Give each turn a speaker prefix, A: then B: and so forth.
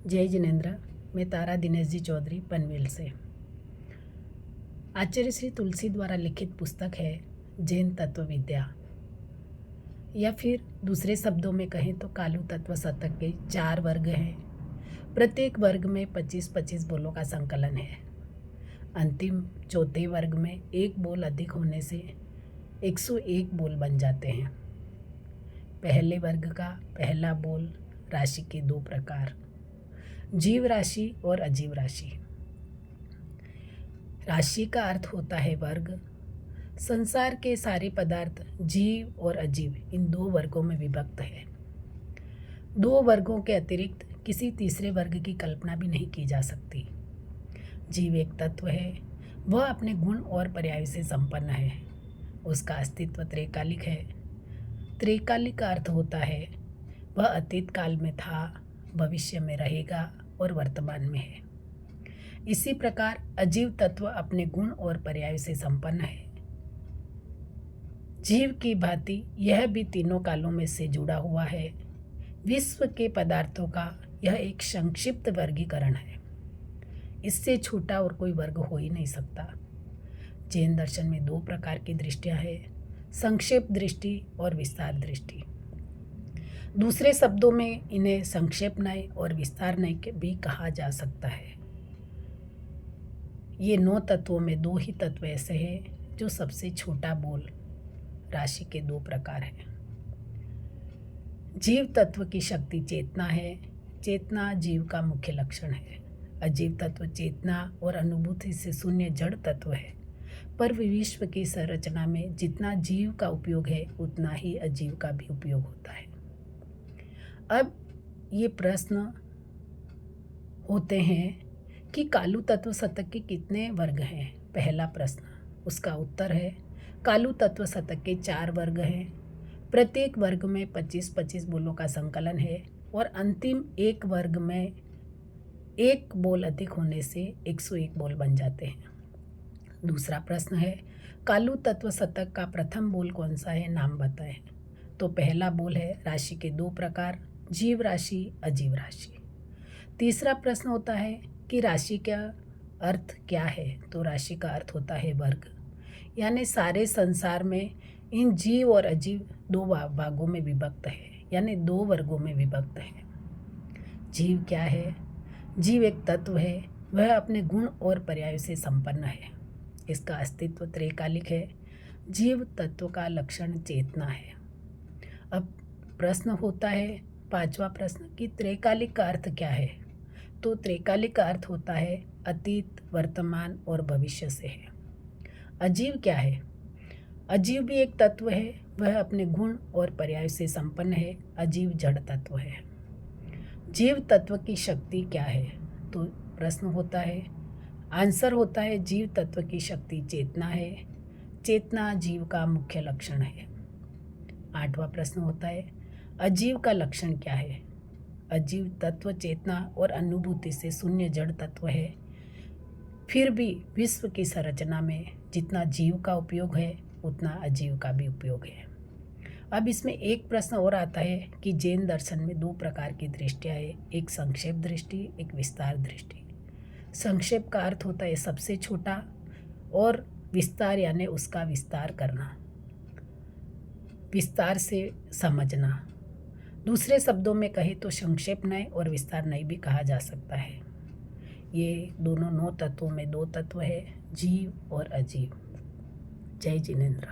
A: जय जिनेन्द्र। मैं तारा दिनेश जी चौधरी पनवेल से। आचार्य श्री तुलसी द्वारा लिखित पुस्तक है जैन तत्व विद्या, या फिर दूसरे शब्दों में कहें तो कालू तत्व शतक के 4 वर्ग हैं। प्रत्येक वर्ग में 25-25 बोलों का संकलन है। अंतिम चौथे वर्ग में एक बोल अधिक होने से 101 बोल बन जाते हैं। पहले वर्ग का पहला बोल राशि के 2 प्रकार, जीव राशि और अजीव राशि। राशि का अर्थ होता है वर्ग। संसार के सारे पदार्थ जीव और अजीव इन 2 वर्गों में विभक्त है। 2 वर्गों के अतिरिक्त किसी तीसरे वर्ग की कल्पना भी नहीं की जा सकती। जीव एक तत्व है, वह अपने गुण और पर्याय से संपन्न है। उसका अस्तित्व त्रैकालिक है। त्रैकालिक का अर्थ होता है वह अतीत काल में था, भविष्य में रहेगा और वर्तमान में है। इसी प्रकार अजीव तत्व अपने गुण और पर्याय से संपन्न है। जीव की भांति यह भी तीनों कालों में से जुड़ा हुआ है। विश्व के पदार्थों का यह एक संक्षिप्त वर्गीकरण है। इससे छोटा और कोई वर्ग हो ही नहीं सकता। जैन दर्शन में 2 प्रकार की दृष्टियां हैं, संक्षेप दृष्टि और विस्तार दृष्टि। दूसरे शब्दों में इन्हें संक्षेप न्याय और विस्तार न्याय भी कहा जा सकता है। ये 9 तत्वों में 2 ही तत्व ऐसे हैं जो सबसे छोटा बोल राशि के 2 प्रकार हैं। जीव तत्व की शक्ति चेतना है। चेतना जीव का मुख्य लक्षण है। अजीव तत्व चेतना और अनुभूति से शून्य जड़ तत्व है, पर विश्व की संरचना में जितना जीव का उपयोग है उतना ही अजीव का भी उपयोग होता है। अब ये प्रश्न होते हैं कि कालू तत्व शतक के कितने वर्ग हैं। पहला प्रश्न, उसका उत्तर है कालू तत्व शतक के 4 वर्ग हैं। प्रत्येक वर्ग में 25-25 बोलों का संकलन है और अंतिम एक वर्ग में एक बोल अधिक होने से 101 बोल बन जाते हैं। दूसरा प्रश्न है कालू तत्व शतक का प्रथम बोल कौन सा है, नाम बताएं। तो पहला बोल है राशि के 2 प्रकार, जीव राशि अजीव राशि। तीसरा प्रश्न होता है कि राशि का अर्थ क्या है। तो राशि का अर्थ होता है वर्ग, यानी सारे संसार में इन जीव और अजीव 2 भागों में विभक्त है, यानी 2 वर्गों में विभक्त है। जीव क्या है? जीव एक तत्व है, वह अपने गुण और पर्याय से संपन्न है। इसका अस्तित्व त्रैकालिक है। जीव तत्व का लक्षण चेतना है। अब प्रश्न होता है 5वां प्रश्न कि त्रैकालिक का अर्थ क्या है। तो त्रैकालिक का अर्थ होता है अतीत, वर्तमान और भविष्य से है। अजीव क्या है? अजीव भी एक तत्व है, वह अपने गुण और पर्याय से संपन्न है। अजीव जड़ तत्व है। जीव तत्व की शक्ति क्या है? तो प्रश्न होता है, आंसर होता है जीव तत्व की शक्ति चेतना है। चेतना जीव का मुख्य लक्षण है। 8वां प्रश्न होता है अजीव का लक्षण क्या है। अजीव तत्व चेतना और अनुभूति से शून्य जड़ तत्व है। फिर भी विश्व की संरचना में जितना जीव का उपयोग है उतना अजीव का भी उपयोग है। अब इसमें एक प्रश्न और आता है कि जैन दर्शन में 2 प्रकार की दृष्टियाँ है, एक संक्षेप दृष्टि, एक विस्तार दृष्टि। संक्षेप का अर्थ होता है सबसे छोटा, और विस्तार यानी उसका विस्तार करना, विस्तार से समझना। दूसरे शब्दों में कहे तो संक्षेप न्याय और विस्तार न्याय भी कहा जा सकता है। ये दोनों 9 तत्वों में 2 तत्व है, जीव और अजीव। जय जिनेन्द्र।